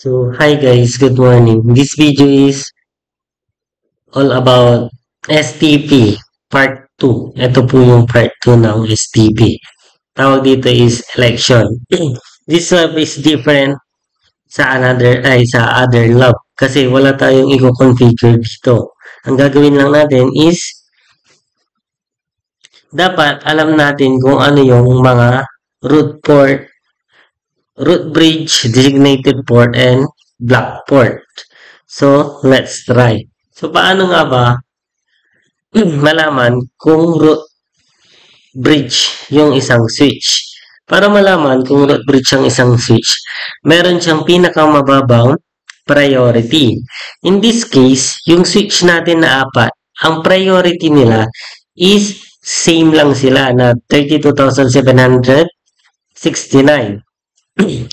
So, hi guys, good morning. This video is all about STP Part 2. Ito po yung Part 2 ng STP. Tawag dito is election. This lab is different sa other lab kasi wala tayong i-configure dito. Ang gagawin lang natin is dapat alam natin kung ano yung mga root port, root bridge, designated port, and block port. So, let's try. So, paano nga ba malaman kung root bridge yung isang switch? Para malaman kung root bridge ang isang switch, meron siyang pinakamababang priority. In this case, yung switch natin na apat, ang priority nila is same lang sila na 32,769.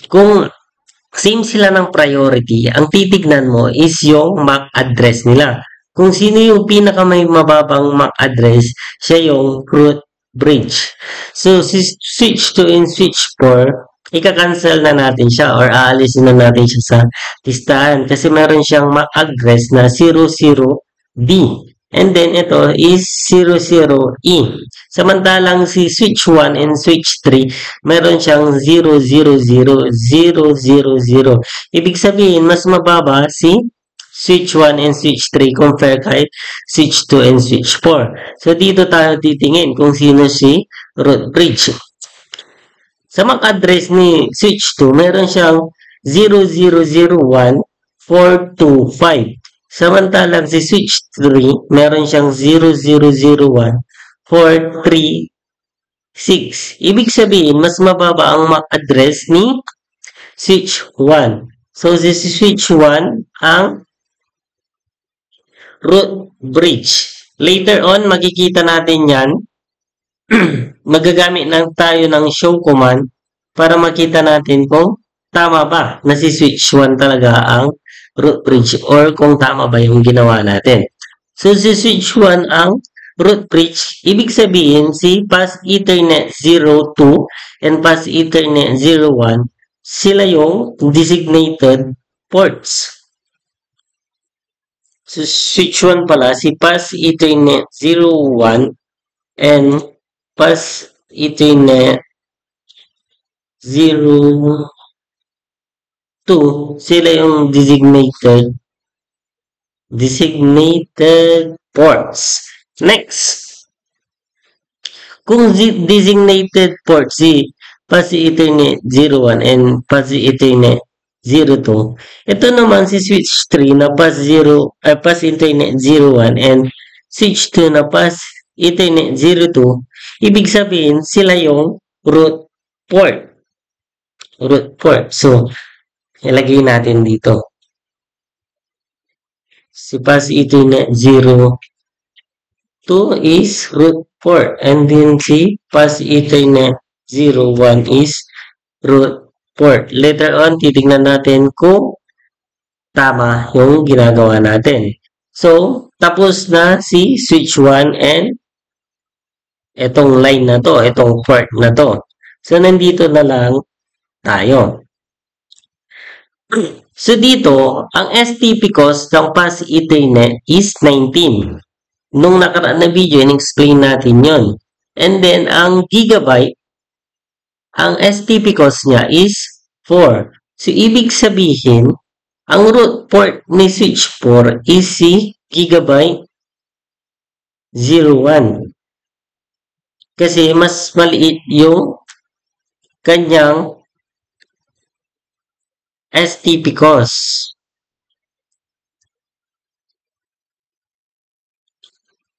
Kung same sila ng priority, ang titignan mo is yung MAC address nila. Kung sino yung may mababang MAC address, siya yung root bridge. So, si switch 2 and switch 4, ika-cancel na natin siya or aalisin na natin siya sa listahan kasi meron siyang MAC address na 00D. And then, ito is 00E. Samantalang si switch 1 and switch 3, meron siyang 000000. Ibig sabihin, mas mababa si switch 1 and switch 3 compare kay switch 2 and switch 4. So, dito tayo titingin kung sino si root bridge. Sa MAC address ni switch 2, meron siyang 0001425. Samantalang si switch 3, meron siyang 0001436. Ibig sabihin, mas mababa ang MAC address ni switch 1. So, si switch 1 ang root bridge. Later on, makikita natin yan. Magagamit lang tayo ng show command para makita natin kung tama ba na si switch 1 talaga ang root bridge or kung tama ba yung ginawa natin. So, si switch 1 ang root bridge, ibig sabihin si pass ethernet 02 and pass ethernet 01, sila yung designated ports. So, switch 1 pala, si pass ethernet 01 and pass ethernet 02, sila yung designated ports. Next, kung designated port si pass ethernet 01 and pass ethernet 02, ito naman si switch 3 na pass ethernet 01 and switch 2 na pass ethernet 02, ibig sabihin sila yung root port. So, ilagay natin dito. Si pass ethernet 02 is root port and then si pass ethernet 01 is root port. Later on, titignan natin kung tama yung ginagawa natin. So, tapos na si switch 1 and itong line na to, itong port na to. So, nandito na lang tayo. So, dito, ang STP cost ng pass ethernet is 19. Nung nakaraan na video, in-explain natin yon. And then, ang gigabyte, ang STP cost niya is 4. So, ibig sabihin, ang root port ni switch 4 is si gigabyte 01. Kasi mas maliit yung kanyang STP cost.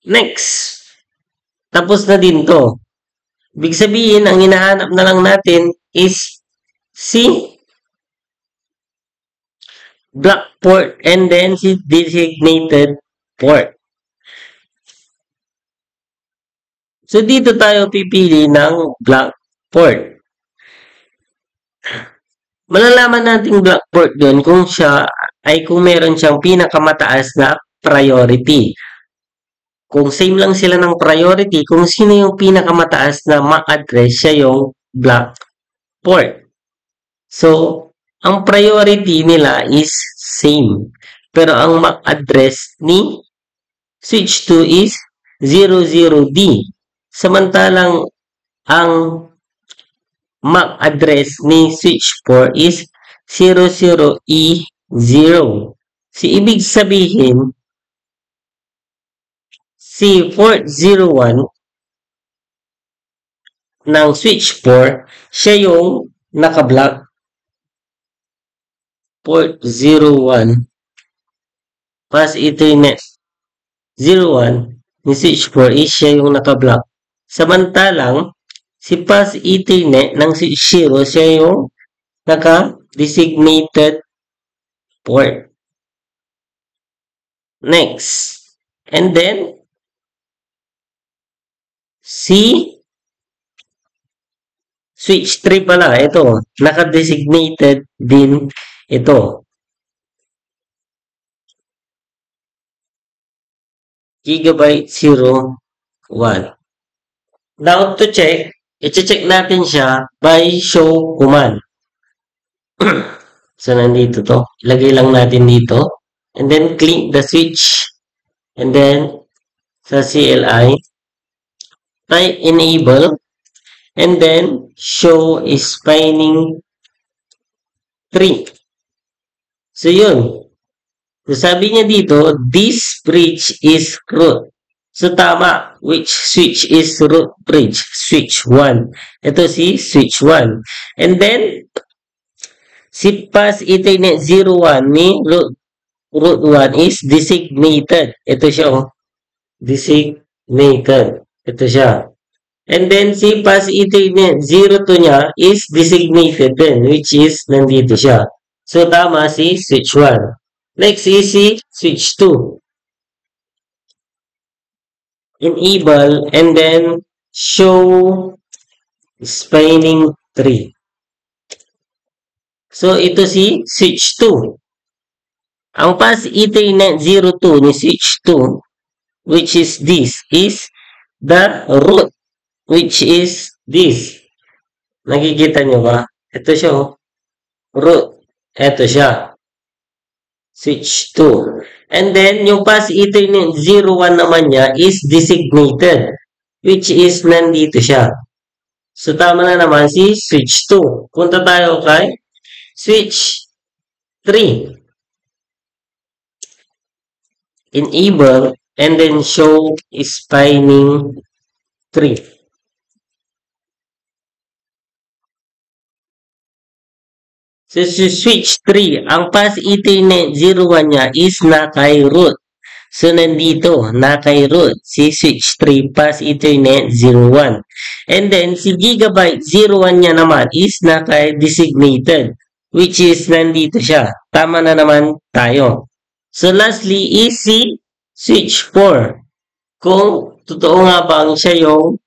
Next, tapos na din to. Ibig sabihin, ang hinahanap na lang natin is si block port and then si designated port. So, dito tayo pipili ng block port. Malalaman natin block port doon kung kung meron siyang pinakamataas na priority. Kung same lang sila ng priority, kung sino yung pinakamataas na MAC address, siya yung block port. So, ang priority nila is same. Pero ang MAC address ni switch 2 is 00D. Samantalang ang MAC address ni switch 4 is 00E0. Ibig sabihin, si port 01 ng switch 4, siya yung naka-block. Port 01 pass Ethernet 01 ni switch 4 is siya yung naka-block. Samantalang, si pass Ethernet ng switch 0, siya yung naka-designated port. Next. And then, si switch 3 pala, ito, naka-designated din ito. Gigabyte 01. Now, to check, i-check natin siya by show command. So, nandito to. Ilagay lang natin dito. And then, click the switch. And then, sa CLI, type enable. And then, show spinning 3. So, yun. So, sabi niya dito, this bridge is root. So, tama. Which switch is root bridge? Switch 1. Ito si switch 1. And then, si pass Ethernet 01 ni root 1 is designated. Ito siya, oh. Designated. Ito siya. And then, si pass Ethernet 02 niya is designated din, which is nandito siya. So, tama si switch 1. Next is si switch 2. Enable and then show spinning 3. So, ito si switch 2. Ang pass Ethernet 02 ni switch 2, which is this, is the root, which is this. Nakikita nyo ba? Ito siya, oh. Root. Ito siya. Switch 2. And then, yung pass Ethernet 01 naman niya is designated, which is nandito siya. So, tama na naman si switch 2. Punta tayo kay switch 3. Enable and then show spinning 3. So, si switch 3, ang pass Ethernet 01 niya is na kay root. So, nandito, na kay root, si switch 3, pass Ethernet 01. And then, si gigabyte 01 niya naman is na kay designated, which is nandito siya. Tama na naman tayo. So, lastly is si switch 4. Kung totoo nga bang siya yung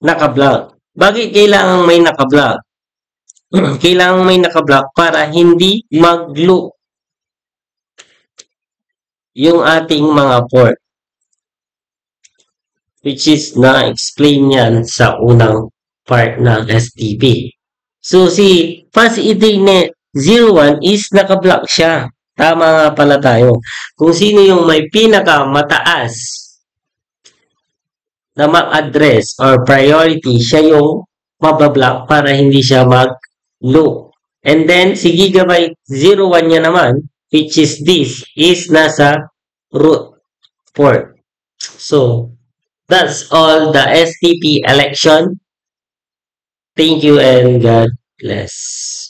naka-block. Bakit kailangan may naka-block? Kailangan may naka-block para hindi mag-loop yung ating mga port. Which is na-explain yan sa unang part ng STP. So, si pass Ethernet 01 is naka-block siya. Tama nga pala tayo. Kung sino yung may pinakamataas na MAC address or priority, siya yung mabablock para hindi siya mag-loop. And then, si gigabyte 01 niya naman, which is this, is nasa root port. So, that's all the STP election. Thank you and God bless.